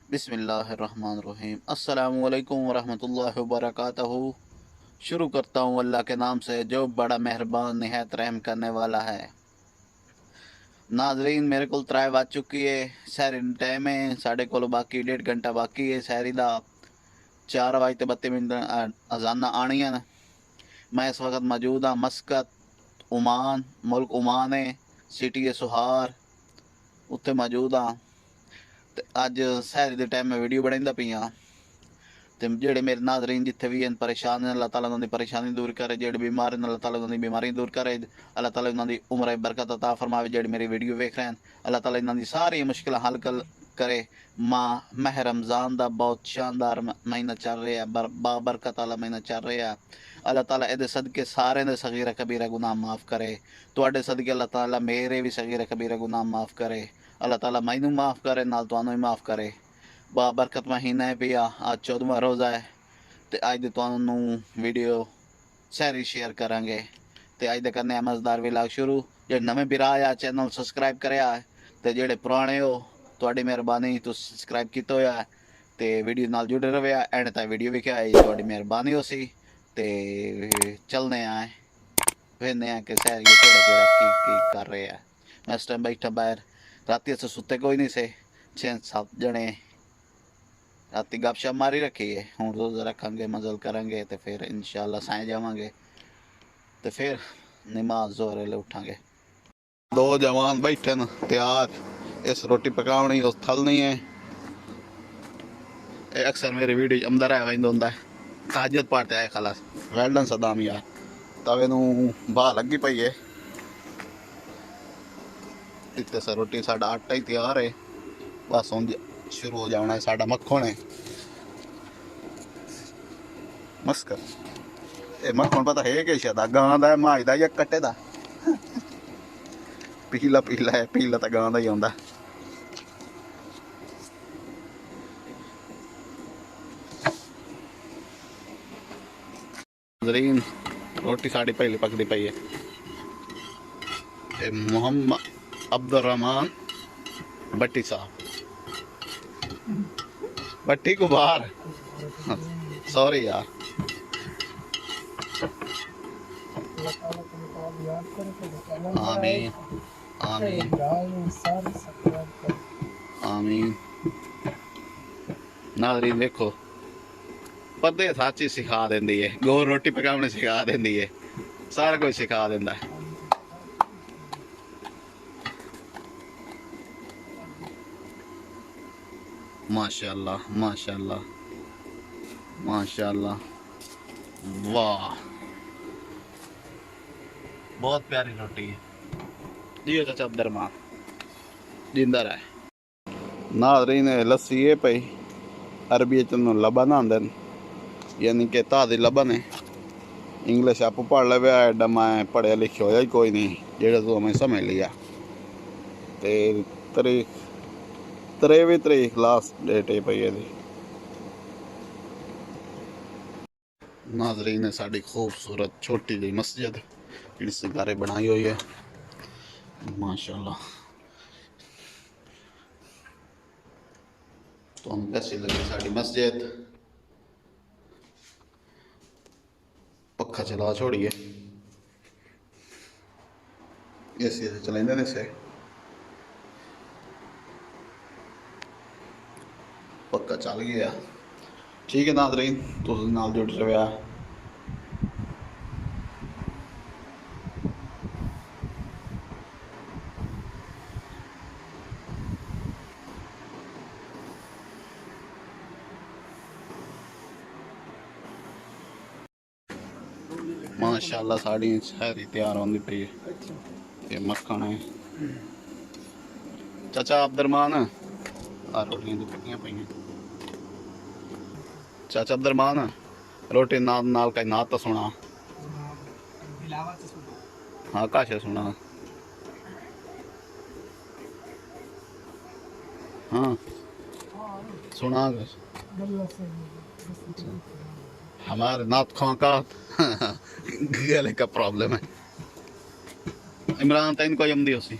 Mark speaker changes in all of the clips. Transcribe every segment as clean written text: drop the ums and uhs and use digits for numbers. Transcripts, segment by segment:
Speaker 1: बिस्मिल्लाहिर्रहमानिर्रहीम। अस्सलामुअलैकुम वरहमतुल्लाहि वबरकातुहू। शुरू करता हूँ अल्लाह के नाम से जो बड़ा मेहरबान निहायत रहम करने वाला है। नाजरीन, मेरे को त्राय बज चुकी है, सैरी टाइम है, साढ़े को बाकी 1.5 घंटा बाकी है सैरी का। 4:32 अजाना आनियां न। मैं इस वक्त मौजूद हाँ मस्कत, ओमान, मुल्क ओमान है, सिटी है सुहार, उत्थे मौजूद हाँ। ते अज सैरी के टाइम मैं वीडियो बनाइंदा पई हाँ। ते जेड़े मेरे नाज़रीन जिथे भी परेशान हैं, अल्लाह ताला उन्हां दी परेशानी दूर करे। जेड़े बीमार हैं, अल्लाह ताला उन्हां दी बीमारी दूर करे। अल्लाह ताला उन्हां दी उम्र बरकत अता फरमावे। जेड़े मेरी वीडियो वेख रहे हैं, अल्लाह ताला इन्हां दी सारी मुश्किलां हल करे। माह रमज़ान दा बहुत शानदार महीना चल रहा है, बाबरकत वाला महीना चल रहा है। अल्लाह ताला इहदे सदके सारे दे सगीरा कबीरा गुनाह माफ़ करे। तुहाडे सदके अल्लाह ताला मेरे भी सगीरा कबीरा गुनाह माफ़ करे। अल्लाह ताला मैनू माफ़ करे, नाल तुहानू भी माफ़ करे। बाबरकत महीना है पिया, आज 14वां रोज़ा है। तो अज दे तुहानू वीडियो सैरी शेयर करांगे। तो अज दे करने मज़ेदार व्लॉग शुरू। जे नवें बिरा आ चैनल सबसक्राइब करेआ है, तो जेड़े पुराने हो तुहाडी मेहरबानी, तुसीं सबसक्राइब कीता होया है ते वीडियो नाल जुड़े रहे। एंड तक वीडियो वेखिया है, तुहाडी मेहरबानी हो सी। ते चलने आए वेखने आए कि सैर केड़ा की कर रहे हैं। मैं इस टाइम बैठा बाहर, राती अस सुते कोई नहीं से, 6-7 जने राती गपशप मारी रखी है। हूँ रोज़ रखेंगे, मजल करेंगे, तो फिर इंशाल्लाह साए जावांगे, तो फिर नमाज जोहर वेले उठांगे। दो जवान बैठे न तैयार, इस रोटी पकावनी उस थलनी है। ये अक्सर मेरी वीडियो अंदर आया वेंदो हुंदा है। ताजत पाते आए खलास वेल्डन सदाम यार। तवे नू बाह लगी पई है। इतने से रोटी साडा आटा ही तैयार है, बस हुण शुरू हो जाना है। साडा मक्खन है मस्कर। ये मक्खन पता है कि शायद गां दा माई दा या कट्टे दा। पीला पीला है, पीला तो गां दा ही आंदा। नाज़रीन, रोटी साड़ी पहले पकदी पई है। ये मोहम्मद अब्दुल रहमान भट्टी साहब, भट्टी को बाहर सॉरी यार। आमीन आमीन आमीन। नाज़रीन देखो, पते साची सिखा देंदी है, गोल रोटी पकाने सिखा देंदी है, सारा कुछ सिखा देंदा है। माशाअल्लाह माशाअल्लाह माशाअल्लाह, वाह बहुत प्यारी रोटी है। जी चाचा अब्दुर्रहमान जिंदा रहे। नाज़रीन लस्सी है पई, अरबी लबन आंदे, यानी कि ताज़ी लबन है। इंग्लिश आप पढ़ ले, एडा मैं पढ़िया लिखिया होया ही कोई नहीं, जेड़ा तू हमें समझ लिया। ते तरीक 23 तरीक लास्ट डेट है पई एदी। नाज़रीन साड़ी खूबसूरत छोटी जी मस्जिद जिहड़ी सिंगारे बनाई हुई है, माशाअल्लाह। तो हम कैसी लगी साड़ी मस्जिद। पक्खा चला छोड़िए, एसी से चलेंदे ने से पक्का चल गया। ठीक है नाज़रीन, तुसीं नाल जुड़ रहे। माशाअल्लाह साड़ी सारी तैयार होंदी पई है। ये मक्खन है चाचा अब्दुर्रहमान, आ रोटियां दी पक्कियां पई हैं। चाचा अब्दुर्रहमान रोटी नाल नाल का नात तो सुना। हाँ काश सुना। हाँ सुना। हमारे नात खां का गले का प्रॉब्लम है। इमरान तैन को यमदी उसी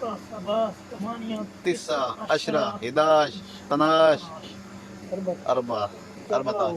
Speaker 1: 9 10 11 12